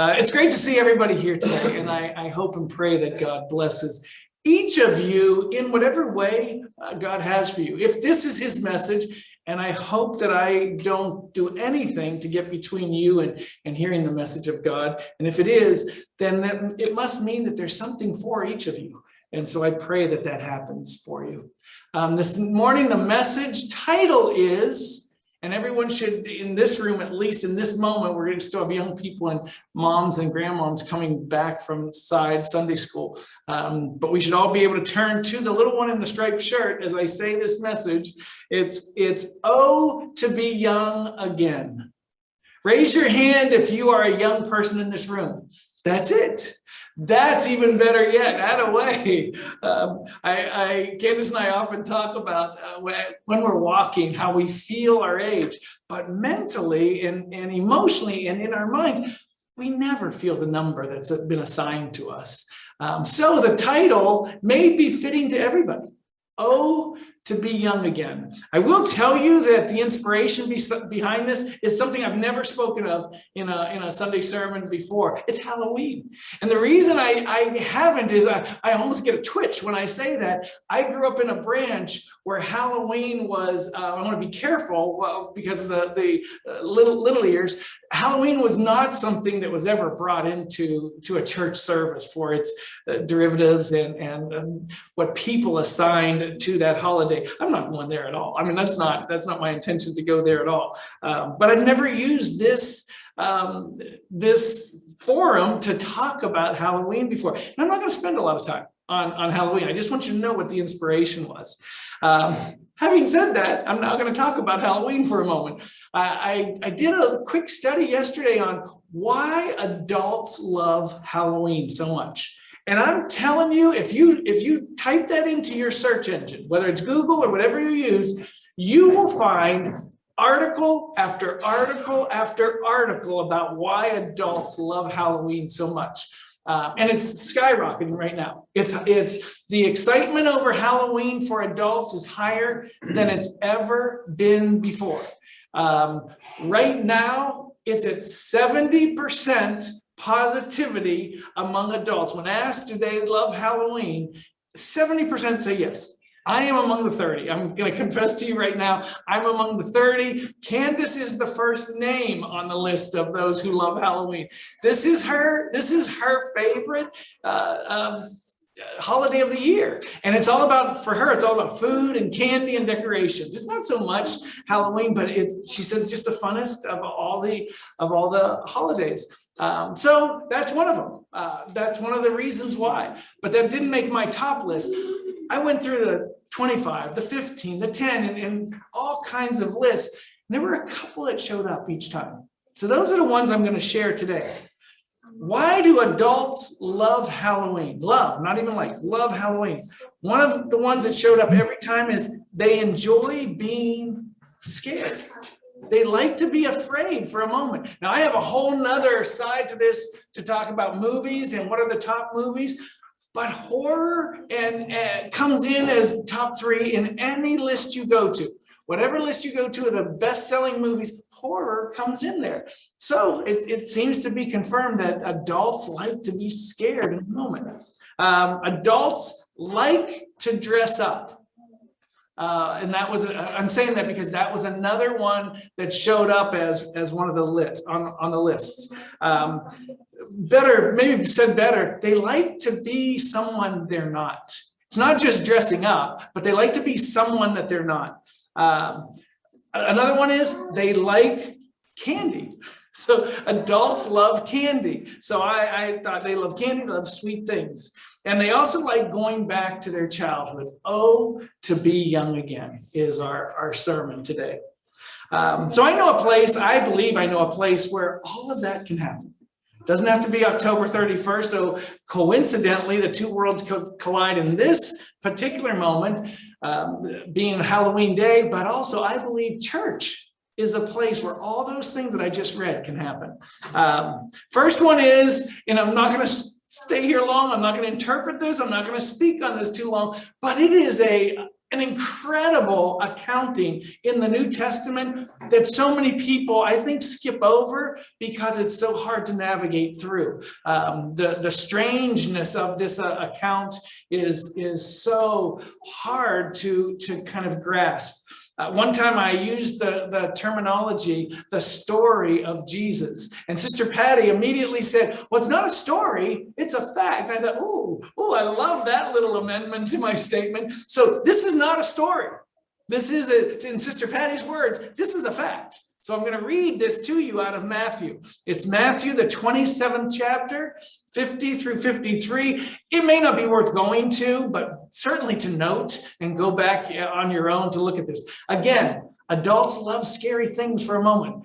It's great to see everybody here today, and I hope and pray that God blesses each of you in whatever way God has for you. If this is his message, and I hope that I don't do anything to get between you and hearing the message of God, and if it is, then it must mean that there's something for each of you. And so I pray that that happens for you. This morning, the message title is, and everyone should, in this room, at least in this moment, we're going to still have young people and moms and grandmoms coming back from Sunday school. But we should all be able to turn to the little one in the striped shirt as I say this message. It's "Oh, to be young again." Raise your hand if you are a young person in this room. That's it. That's even better yet. Atta-way. Candace and I often talk about when we're walking, how we feel our age, but mentally and emotionally and in our minds, we never feel the number that's been assigned to us. So the title may be fitting to everybody. Oh, to be young again. I will tell you that the inspiration behind this is something I've never spoken of in a Sunday sermon before. It's Halloween. And the reason I haven't is I almost get a twitch when I say that. I grew up in a branch where Halloween was, I want to be careful because of the little ears. Halloween was not something that was ever brought into a church service for its derivatives and what people assigned to that holiday. I'm not going there at all. I mean, that's not my intention to go there at all. But I've never used this forum to talk about Halloween before. And I'm not going to spend a lot of time on Halloween. I just want you to know what the inspiration was. Having said that, I'm now going to talk about Halloween for a moment. I did a quick study yesterday on why adults love Halloween so much. And I'm telling you, if you type that into your search engine, whether it's Google or whatever you use, you will find article after article after article about why adults love Halloween so much. And it's skyrocketing right now. It's the excitement over Halloween for adults is higher than it's ever been before. Right now, it's at 70% positivity among adults. When asked, do they love Halloween, 70% say yes. I am among the 30. I'm going to confess to you right now, I'm among the 30. Candace is the first name on the list of those who love Halloween. This is her favorite holiday of the year. And it's all about, for her, it's all about food and candy and decorations. It's not so much Halloween, but she says it's just the funnest of all the holidays. So that's one of them. That's one of the reasons why. But that didn't make my top list. I went through the 25, the 15, the 10, and all kinds of lists. There were a couple that showed up each time. So those are the ones I'm going to share today. Why do adults love Halloween? Love, not even like, love Halloween. One of the ones that showed up every time is they enjoy being scared. They like to be afraid for a moment. Now, I have a whole nother side to this to talk about movies and what are the top movies. But horror and comes in as top 3 in any list you go to. Whatever list you go to of the best-selling movies, horror comes in there. So it seems to be confirmed that adults like to be scared in a moment. Adults like to dress up. And that was, I'm saying that because that was another one that showed up as one of the lists on the lists. Better, maybe said better, they like to be someone they're not. It's not just dressing up, but they like to be someone that they're not. Another one is they like candy. So adults love candy. So I thought they love candy, they love sweet things. And they also like going back to their childhood. Oh, to be young again is our sermon today. So I believe I know a place where all of that can happen. Doesn't have to be October 31st. So coincidentally, the two worlds collide in this particular moment, being Halloween Day, but also I believe church is a place where all those things that I just read can happen. First one is, and I'm not going to stay here long. I'm not going to interpret this. I'm not going to speak on this too long, but it is a an incredible accounting in the New Testament that so many people, I think, skip over because it's so hard to navigate through. The strangeness of this account is so hard to kind of grasp. One time I used the terminology, the story of Jesus. And Sister Patty immediately said, well, it's not a story, it's a fact. And I thought, oh, I love that little amendment to my statement. So this is not a story. This is, in Sister Patty's words, this is a fact. So I'm going to read this to you out of Matthew. It's Matthew, the 27th chapter, 50 through 53. It may not be worth going to, but certainly to note and go back on your own to look at this. Again, adults love scary things for a moment.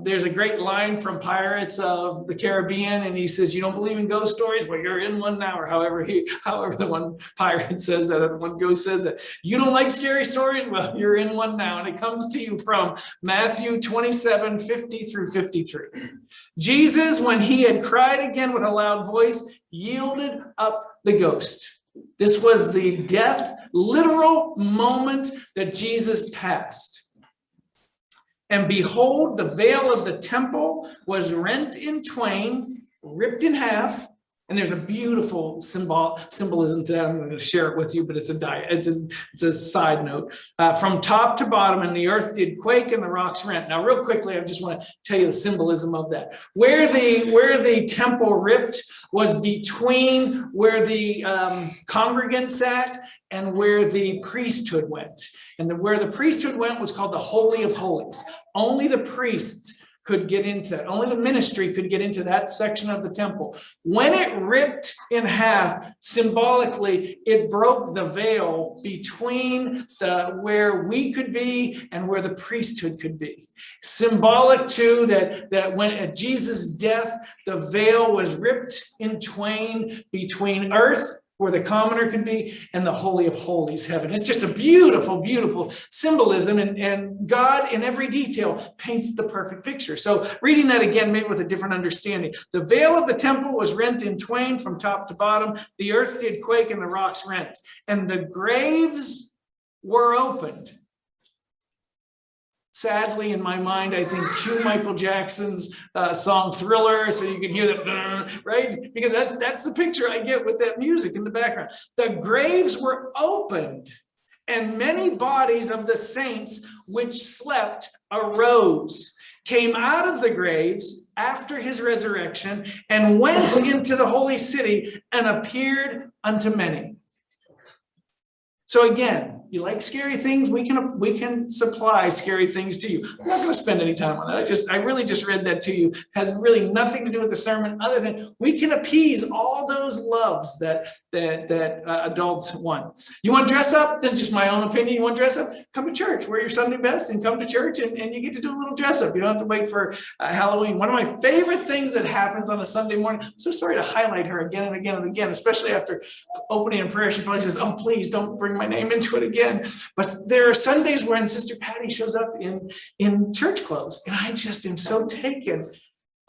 There's a great line from Pirates of the Caribbean, and he says, "You don't believe in ghost stories? Well, you're in one now," or however the one pirate says that, or one ghost says that. "You don't like scary stories? Well, you're in one now." And it comes to you from Matthew 27, 50 through 53. Jesus, when he had cried again with a loud voice, yielded up the ghost. This was the death, literal moment that Jesus passed. And behold, the veil of the temple was rent in twain, ripped in half. And there's a beautiful symbolism to that. I'm going to share it with you, but it's a side note. From top to bottom, and the earth did quake, and the rocks rent. Now, real quickly, I just want to tell you the symbolism of that. Where the temple ripped was between where the congregants sat and where the priesthood went. And where the priesthood went was called the Holy of Holies. Only the priests could get into it. Only the ministry could get into that section of the temple. When it ripped in half, symbolically, it broke the veil between where we could be and where the priesthood could be. Symbolic too that when at Jesus' death, the veil was ripped in twain between earth, where the commoner could be, and the Holy of Holies, heaven. It's just a beautiful, beautiful symbolism, and God in every detail paints the perfect picture. So reading that again, maybe with a different understanding. The veil of the temple was rent in twain from top to bottom. The earth did quake and the rocks rent. And the graves were opened. Sadly, in my mind, I think cue Michael Jackson's song Thriller, so you can hear that, right? Because that's the picture I get with that music in the background. The graves were opened, and many bodies of the saints which slept arose, came out of the graves after his resurrection, and went into the holy city and appeared unto many. So again, you like scary things? We can supply scary things to you. I'm not going to spend any time on that. I really just read that to you. It has really nothing to do with the sermon, other than we can appease all those loves that adults want. You want to dress up? This is just my own opinion. You want to dress up? Come to church. Wear your Sunday best and come to church, and you get to do a little dress up. You don't have to wait for Halloween. One of my favorite things that happens on a Sunday morning. I'm so sorry to highlight her again and again and again, especially after opening in prayer. She probably says, "Oh, please don't bring my name into it again." But there are Sundays when Sister Patty shows up in church clothes, and I just am so taken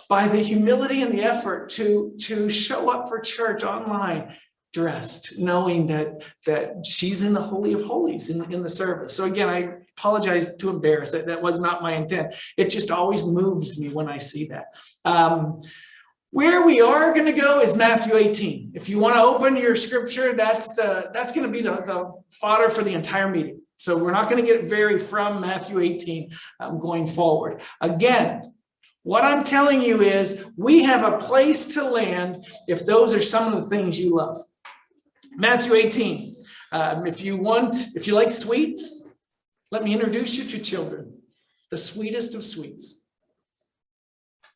by the humility and the effort to show up for church online dressed, knowing that she's in the Holy of Holies in the service. So again, I apologize to embarrass it. That was not my intent. It just always moves me when I see that. Where we are going to go is Matthew 18. If you want to open your scripture, that's going to be the fodder for the entire meeting. So we're not going to get very from Matthew 18 going forward. Again, what I'm telling you is we have a place to land if those are some of the things you love. Matthew 18. If you like sweets, let me introduce you to children, the sweetest of sweets.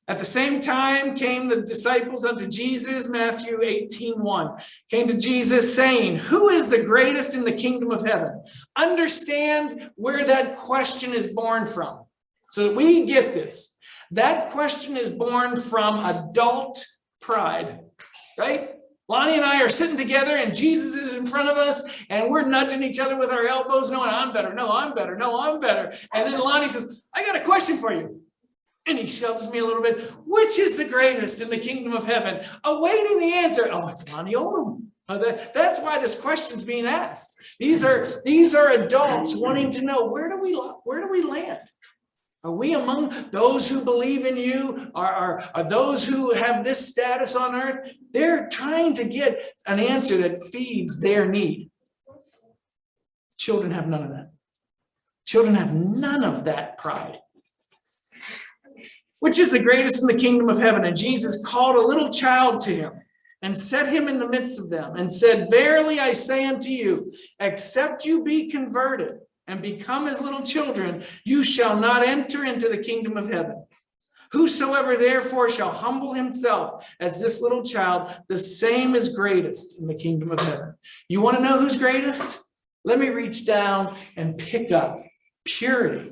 At the same time came the disciples unto Jesus, Matthew 18:1, came to Jesus saying, "Who is the greatest in the kingdom of heaven?" Understand where that question is born from, so that we get this. That question is born from adult pride, right? Lonnie and I are sitting together and Jesus is in front of us and we're nudging each other with our elbows going, "I'm better, no, I'm better, no, I'm better." And then Lonnie says, "I got a question for you." And he shoves me a little bit. "Which is the greatest in the kingdom of heaven?" Awaiting the answer. Oh, it's Lonnie Oldham. That's why this question's being asked. These are adults wanting to know, where do we land? Are we among those who believe in you? Are those who have this status on earth? They're trying to get an answer that feeds their need. Children have none of that. Children have none of that pride. Which is the greatest in the kingdom of heaven? And Jesus called a little child to him and set him in the midst of them and said, verily I say unto you, except you be converted and become as little children, you shall not enter into the kingdom of heaven. Whosoever therefore shall humble himself as this little child, the same is greatest in the kingdom of heaven. You want to know who's greatest? Let me reach down and pick up purity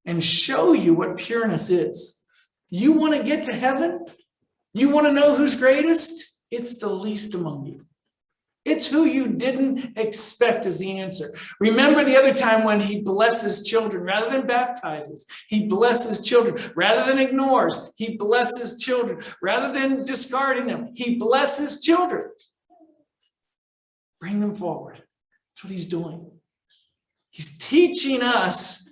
and show you what pureness is. You want to get to heaven? You want to know who's greatest? It's the least among you. It's who you didn't expect as the answer. Remember the other time when he blesses children rather than baptizes. He blesses children rather than ignores. He blesses children rather than discarding them. He blesses children. Bring them forward. That's what he's doing. He's teaching us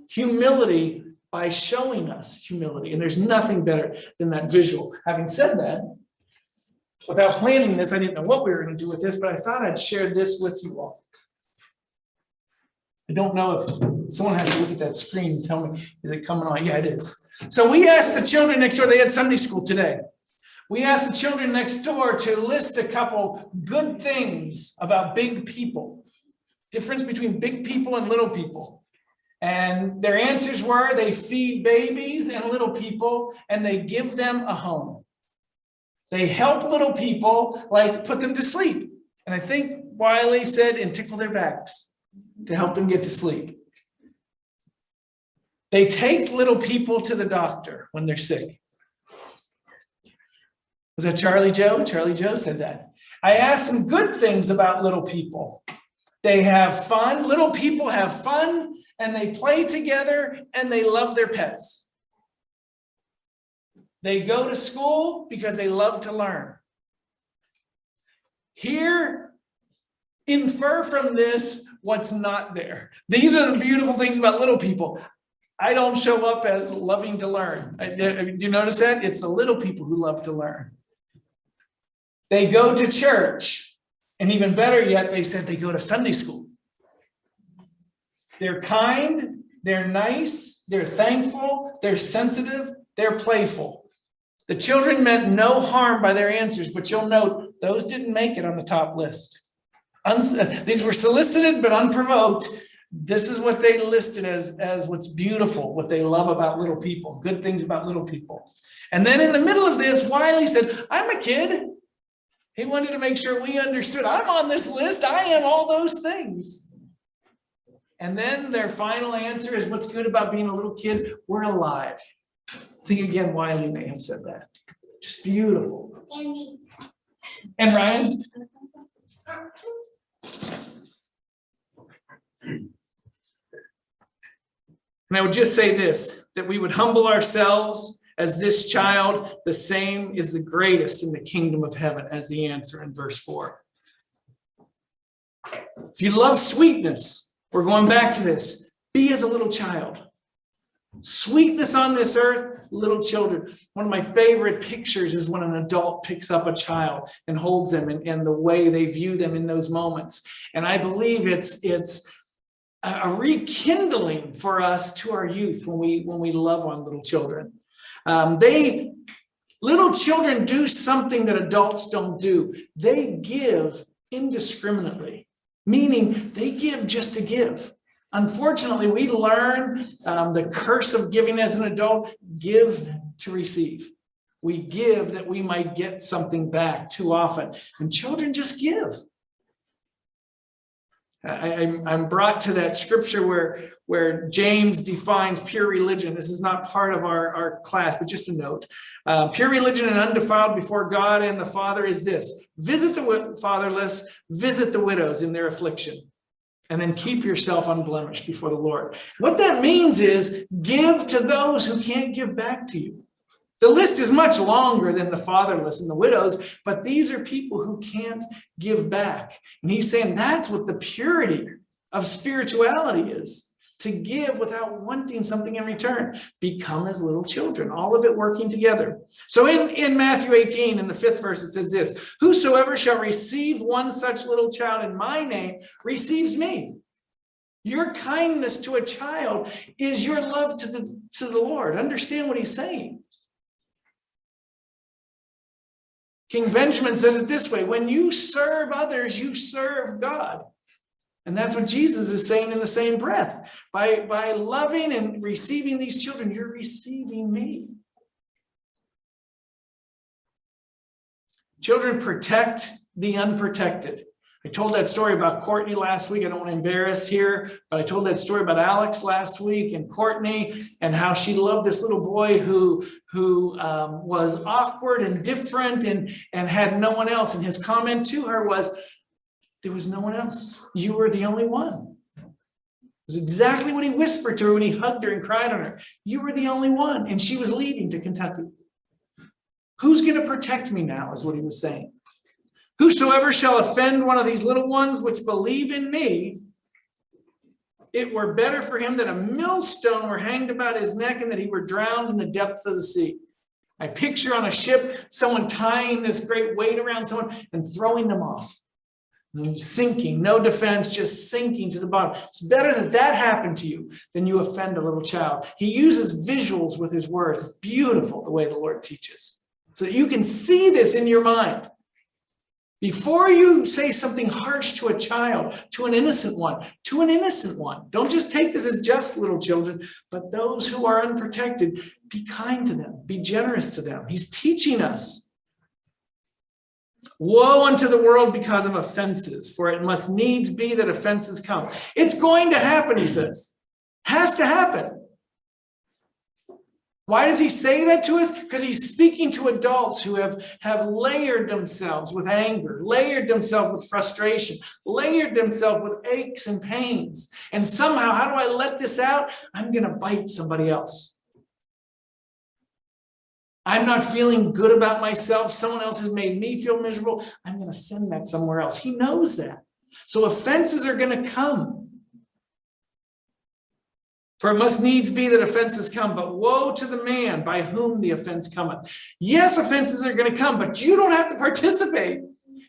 humility by showing us humility. And there's nothing better than that visual. Having said that, without planning this, I didn't know what we were going to do with this, but I thought I'd share this with you all. I don't know if someone has to look at that screen and tell me, is it coming on? Yeah, it is. So we asked the children next door, they had Sunday school today. We asked the children next door to list a couple good things about big people. Difference between big people and little people. And their answers were, they feed babies and little people, and they give them a home. They help little people, like put them to sleep. And I think Wiley said, and tickle their backs to help them get to sleep. They take little people to the doctor when they're sick. Was that Charlie Joe? Charlie Joe said that. I asked some good things about little people. They have fun. Little people have fun, and they play together, and they love their pets. They go to school because they love to learn. Here, infer from this what's not there. These are the beautiful things about little people. I don't show up as loving to learn. Do you notice that? It's the little people who love to learn. They go to church. And even better yet, they said they go to Sunday school. They're kind, they're nice, they're thankful, they're sensitive, they're playful. The children meant no harm by their answers, but you'll note those didn't make it on the top list. These were solicited but unprovoked. This is what they listed as what's beautiful, what they love about little people, good things about little people. And then in the middle of this, Wiley said, I'm a kid. He wanted to make sure we understood, I'm on this list, I am all those things. And then their final answer is, what's good about being a little kid? We're alive. I think again, Wiley may have said that. Just beautiful. And Ryan? And I would just say this, that we would humble ourselves as this child, the same is the greatest in the kingdom of heaven, as the answer in verse 4. If you love sweetness, we're going back to this, be as a little child. Sweetness on this earth, little children. One of my favorite pictures is when an adult picks up a child and holds them, and the way they view them in those moments. And I believe it's a rekindling for us to our youth when we love on little children. Little children do something that adults don't do. They give indiscriminately, meaning they give just to give. Unfortunately, we learn the curse of giving as an adult, give to receive. We give that we might get something back too often. And children just give. I'm brought to that scripture where James defines pure religion. This is not part of our class, but just a note. Pure religion and undefiled before God and the Father is this: visit the fatherless, visit the widows in their affliction, and then keep yourself unblemished before the Lord. What that means is give to those who can't give back to you. The list is much longer than the fatherless and the widows, but these are people who can't give back. And he's saying that's what the purity of spirituality is, to give without wanting something in return. Become as little children, all of it working together. So in Matthew 18, in the 5th verse, it says this: whosoever shall receive one such little child in my name receives me. Your kindness to a child is your love to the Lord. Understand what he's saying. King Benjamin says it this way: when you serve others, you serve God. And that's what Jesus is saying in the same breath. By loving and receiving these children, you're receiving me. Children protect the unprotected. I told that story about Courtney last week. I don't want to embarrass here, but I told that story about Alex last week and Courtney, and how she loved this little boy who was awkward and different and had no one else. And his comment to her was, there was no one else. You were the only one. It was exactly what he whispered to her when he hugged her and cried on her. You were the only one. And she was leaving to Kentucky. Who's going to protect me now, is what he was saying. Whosoever shall offend one of these little ones which believe in me, it were better for him that a millstone were hanged about his neck and that he were drowned in the depth of the sea. I picture on a ship someone tying this great weight around someone and throwing them off. And sinking, no defense, just sinking to the bottom. It's better that that happened to you than you offend a little child. He uses visuals with his words. It's beautiful the way the Lord teaches, so that you can see this in your mind. Before you say something harsh to a child, to an innocent one, don't just take this as just little children, but those who are unprotected, be kind to them, be generous to them. He's teaching us. Woe unto the world because of offenses, for it must needs be that offenses come. It's going to happen, he says. Has to happen. Why does he say that to us? Because he's speaking to adults who have layered themselves with anger, layered themselves with frustration, layered themselves with aches and pains. And somehow, how do I let this out? I'm going to bite somebody else. I'm not feeling good about myself. Someone else has made me feel miserable. I'm going to send that somewhere else. He knows that. So offenses are going to come. For it must needs be that offenses come, but woe to the man by whom the offense cometh. Yes, offenses are going to come, but you don't have to participate.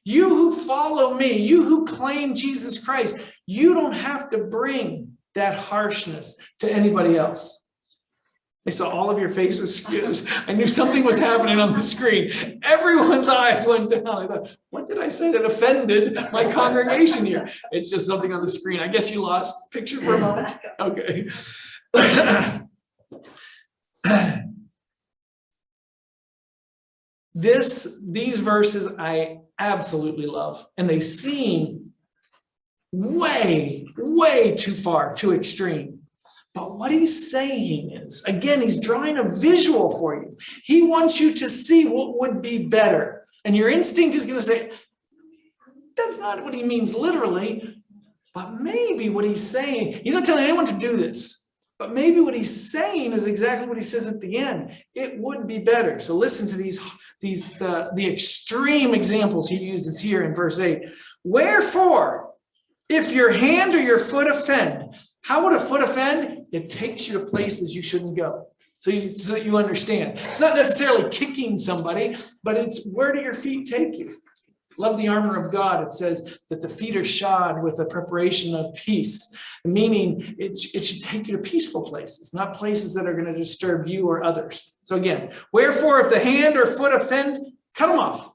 You who follow me, you who claim Jesus Christ, you don't have to bring that harshness to anybody else. I saw all of your faces skewed. I knew something was happening on the screen. Everyone's eyes went down. I thought, what did I say that offended my congregation here? It's just something on the screen. I guess you lost picture for a moment. Okay. These verses I absolutely love, and they seem way, way too far, too extreme. But what he's saying is, again, he's drawing a visual for you. He wants you to see what would be better. And your instinct is going to say, that's not what he means literally, but maybe what he's saying, he's not telling anyone to do this, but maybe what he's saying is exactly what he says at the end. It would be better. So listen to the extreme examples he uses here in verse 8. Wherefore, if your hand or your foot offend, how would a foot offend? It takes you to places you shouldn't go. So you understand. It's not necessarily kicking somebody, but it's where do your feet take you? Love the armor of God. It says that the feet are shod with a preparation of peace, meaning it should take you to peaceful places, not places that are going to disturb you or others. So again, wherefore, if the hand or foot offend, cut them off.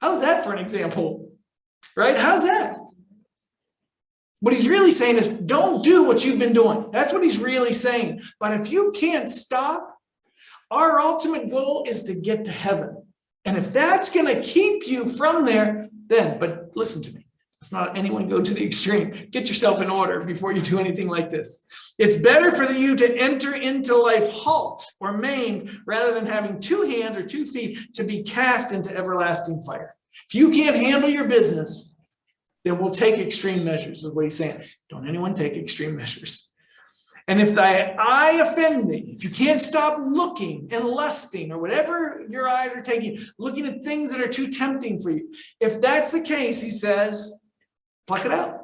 How's that for an example? Right? How's that? What he's really saying is don't do what you've been doing. That's what he's really saying. But if you can't stop, our ultimate goal is to get to heaven. And if that's going to keep you from there, then, but listen to me. Let's not anyone go to the extreme. Get yourself in order before you do anything like this. It's better for you to enter into life halt or maimed rather than having 2 hands or 2 feet to be cast into everlasting fire. If you can't handle your business, then we'll take extreme measures, is what he's saying. Don't anyone take extreme measures. And if thy eye offend thee, if you can't stop looking and lusting or whatever your eyes are taking, looking at things that are too tempting for you, if that's the case, he says, pluck it out.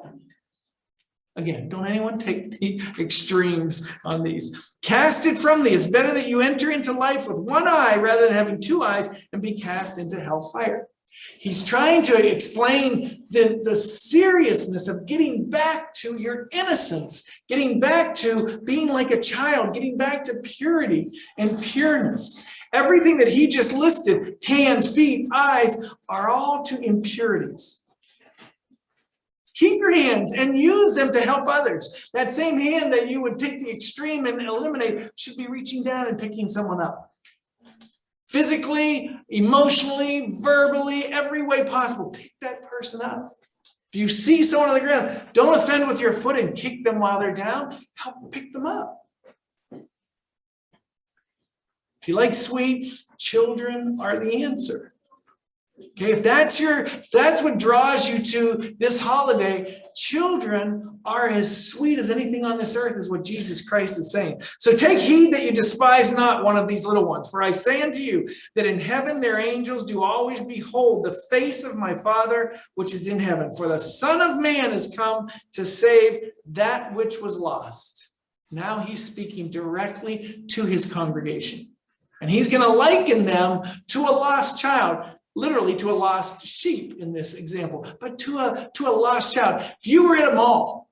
Again, don't anyone take the extremes on these. Cast it from thee. It's better that you enter into life with one eye rather than having two eyes and be cast into hellfire. He's trying to explain the seriousness of getting back to your innocence, getting back to being like a child, getting back to purity and pureness. Everything that he just listed, hands, feet, eyes, are all to impurities. Keep your hands and use them to help others. That same hand that you would take the extreme and eliminate should be reaching down and picking someone up. Physically, emotionally, verbally, every way possible, pick that person up. If you see someone on the ground, don't offend with your foot and kick them while they're down. Help pick them up. If you like sweets, children are the answer. Okay, if that's what draws you to this holiday, children are as sweet as anything on this earth, is what Jesus Christ is saying. So take heed that you despise not one of these little ones. For I say unto you that in heaven their angels do always behold the face of my Father which is in heaven. For the Son of Man is come to save that which was lost. Now he's speaking directly to his congregation. And he's going to liken them to a lost child. Literally to a lost sheep in this example, but to a lost child. If you were at a mall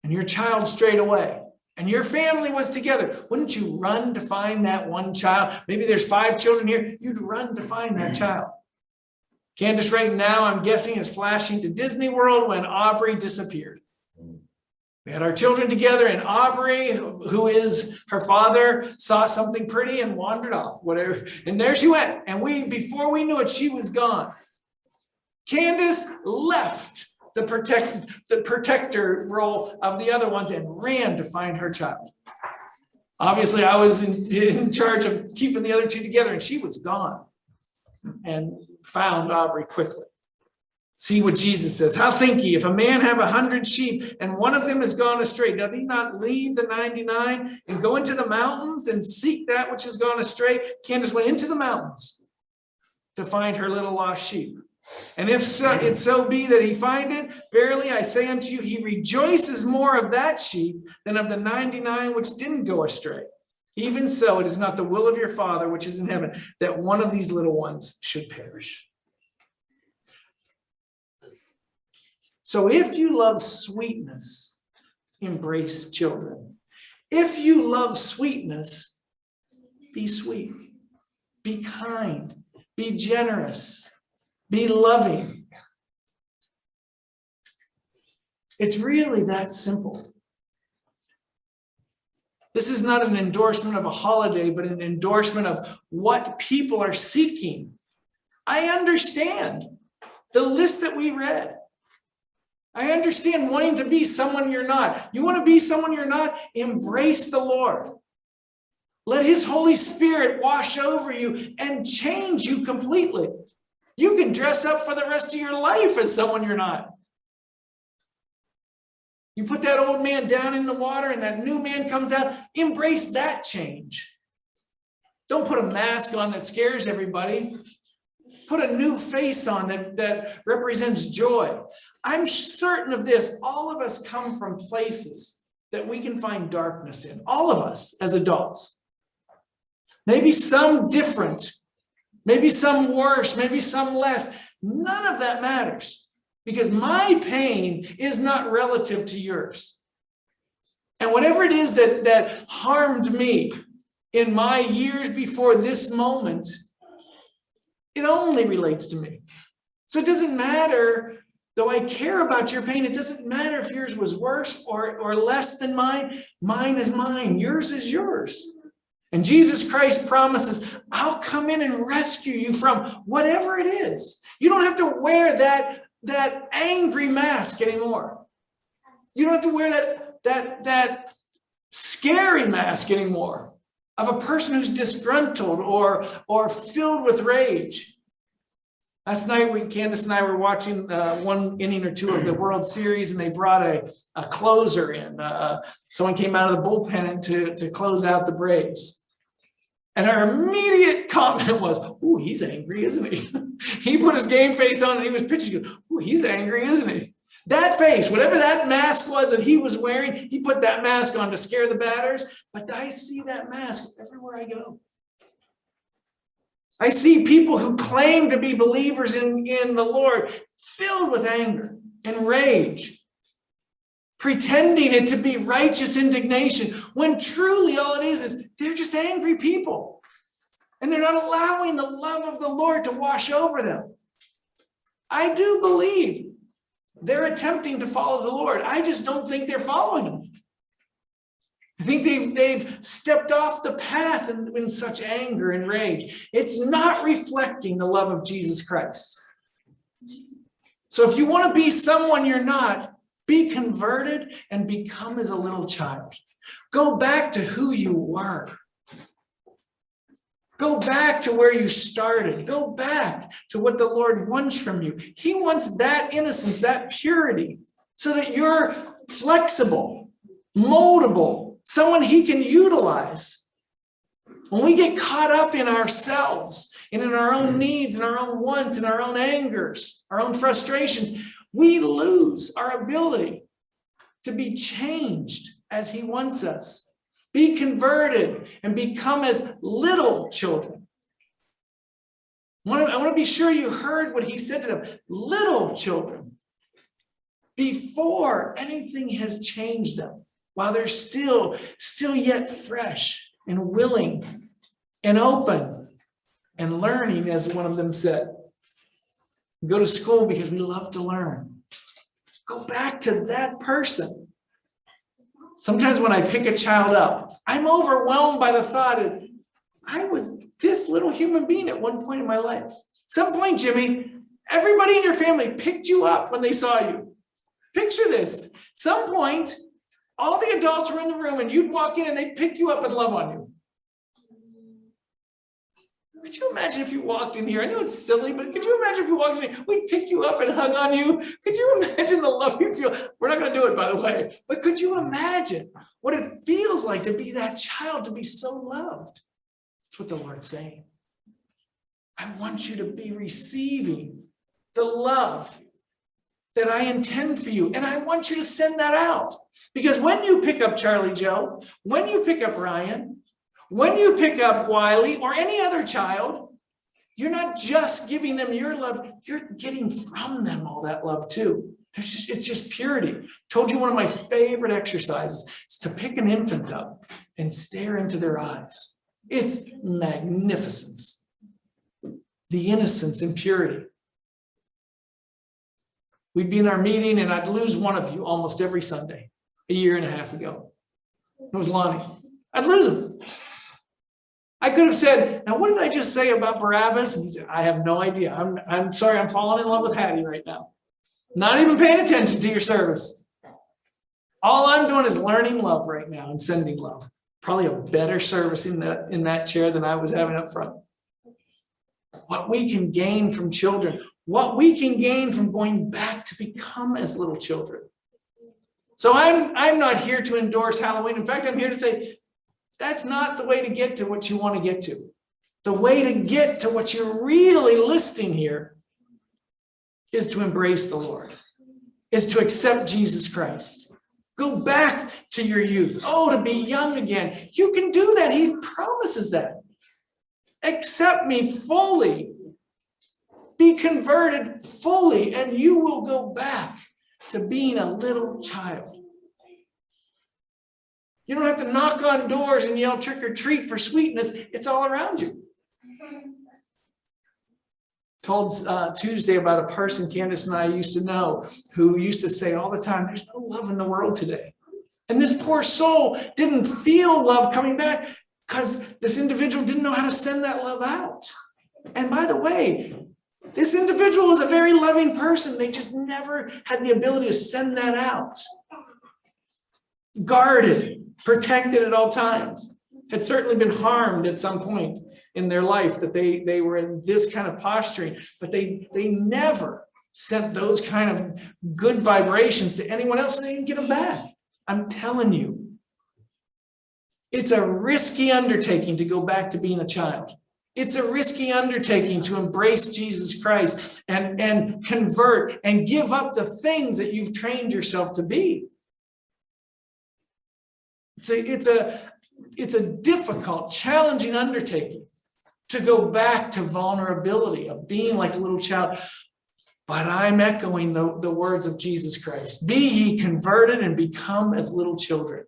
and your child strayed away and your family was together, wouldn't you run to find that one child? Maybe there's 5 children here. You'd run to find that child. Candace right now, I'm guessing, is flashing to Disney World when Aubrey disappeared. We had our children together, and Aubrey, who is her father, saw something pretty and wandered off, whatever. And there she went. And before we knew it, she was gone. Candace left the protector role of the other ones and ran to find her child. Obviously, I was in charge of keeping the other 2 together, and she was gone and found Aubrey quickly. See what Jesus says. How think ye, if a man have 100 sheep and one of them is gone astray, doth he not leave the 99 and go into the mountains and seek that which has gone astray? Candace went into the mountains to find her little lost sheep. And if so, it so be that he find it, verily I say unto you, he rejoices more of that sheep than of the 99 which didn't go astray. Even so, it is not the will of your Father which is in heaven that one of these little ones should perish. So if you love sweetness, embrace children. If you love sweetness, be sweet, be kind, be generous, be loving. It's really that simple. This is not an endorsement of a holiday, but an endorsement of what people are seeking. I understand the list that we read. I understand wanting to be someone you're not. You want to be someone you're not? Embrace the Lord. Let his Holy Spirit wash over you and change you completely. You can dress up for the rest of your life as someone you're not. You put that old man down in the water and that new man comes out. Embrace that change. Don't put a mask on that scares everybody. Put a new face on that represents joy. I'm certain of this. All of us come from places that we can find darkness in. All of us as adults. Maybe some different. Maybe some worse. Maybe some less. None of that matters. Because my pain is not relative to yours. And whatever it is that harmed me in my years before this moment, it only relates to me. So it doesn't matter, though I care about your pain, it doesn't matter if yours was worse or less than mine. Mine is mine. Yours is yours. And Jesus Christ promises, I'll come in and rescue you from whatever it is. You don't have to wear that angry mask anymore. You don't have to wear that scary mask anymore of a person who's disgruntled or filled with rage. Last night, Candace and I were watching one inning or two of the World Series, and they brought a closer in. Someone came out of the bullpen to close out the Braves. And our immediate comment was, "Ooh, he's angry, isn't he?" He put his game face on and he was pitching. "Ooh, he's angry, isn't he?" That face, whatever that mask was that he was wearing, he put that mask on to scare the batters. But I see that mask everywhere I go. I see people who claim to be believers in the Lord filled with anger and rage, pretending it to be righteous indignation, when truly all it is they're just angry people. And they're not allowing the love of the Lord to wash over them. I do believe they're attempting to follow the Lord. I just don't think they're following him. I think they've stepped off the path in such anger and rage. It's not reflecting the love of Jesus Christ. So if you want to be someone you're not, be converted and become as a little child. Go back to who you were. Go back to where you started. Go back to what the Lord wants from you. He wants that innocence, that purity, so that you're flexible, moldable, someone he can utilize. When we get caught up in ourselves and in our own needs and our own wants and our own angers, our own frustrations, we lose our ability to be changed as he wants us. Be converted and become as little children. I want to be sure you heard what he said to them. Little children. Before anything has changed them. While they're still yet fresh and willing and open and learning, as one of them said. We go to school because we love to learn. Go back to that person. Sometimes when I pick a child up, I'm overwhelmed by the thought that I was this little human being at one point in my life. At some point, Jimmy, everybody in your family picked you up when they saw you. Picture this. At some point, all the adults were in the room and you'd walk in and they'd pick you up and love on you. Could you imagine if you walked in here? I know it's silly, but could you imagine if you walked in here, we'd pick you up and hug on you? Could you imagine the love you feel? We're not going to do it, by the way. But could you imagine what it feels like to be that child, to be so loved? That's what the Lord's saying. I want you to be receiving the love that I intend for you. And I want you to send that out. Because when you pick up Charlie Joe, when you pick up Ryan, when you pick up Wiley or any other child, you're not just giving them your love, you're getting from them all that love too. It's just purity. I told you one of my favorite exercises is to pick an infant up and stare into their eyes. It's magnificence. The innocence and purity. We'd be in our meeting and I'd lose one of you almost every Sunday, a year and a half ago. It was Lonnie. I'd lose him. I could have said, now what did I just say about Barabbas? And he said, I have no idea. I'm sorry, I'm falling in love with Hattie right now. Not even paying attention to your service. All I'm doing is learning love right now and sending love. Probably a better service in that chair than I was having up front. What we can gain from children, what we can gain from going back to become as little children. So I'm not here to endorse Halloween. In fact, I'm here to say, that's not the way to get to what you want to get to. The way to get to what you're really listing here is to embrace the Lord, is to accept Jesus Christ. Go back to your youth. Oh, to be young again. You can do that. He promises that. Accept me fully. Be converted fully, and you will go back to being a little child. You don't have to knock on doors and yell trick or treat for sweetness. It's all around you. Told Tuesday about a person Candace and I used to know who used to say all the time, there's no love in the world today. And this poor soul didn't feel love coming back because this individual didn't know how to send that love out. And by the way, this individual is a very loving person. They just never had the ability to send that out. Guarded, protected at all times. Had certainly been harmed at some point. in their life that they were in this kind of posturing, but they never sent those kind of good vibrations to anyone else, and they didn't get them back. I'm telling you, it's a risky undertaking to go back to being a child. It's a risky undertaking to embrace Jesus Christ and convert and give up the things that you've trained yourself to be. It's a difficult, challenging undertaking to go back to vulnerability of being like a little child. But I'm echoing the words of Jesus Christ. Be ye converted and become as little children.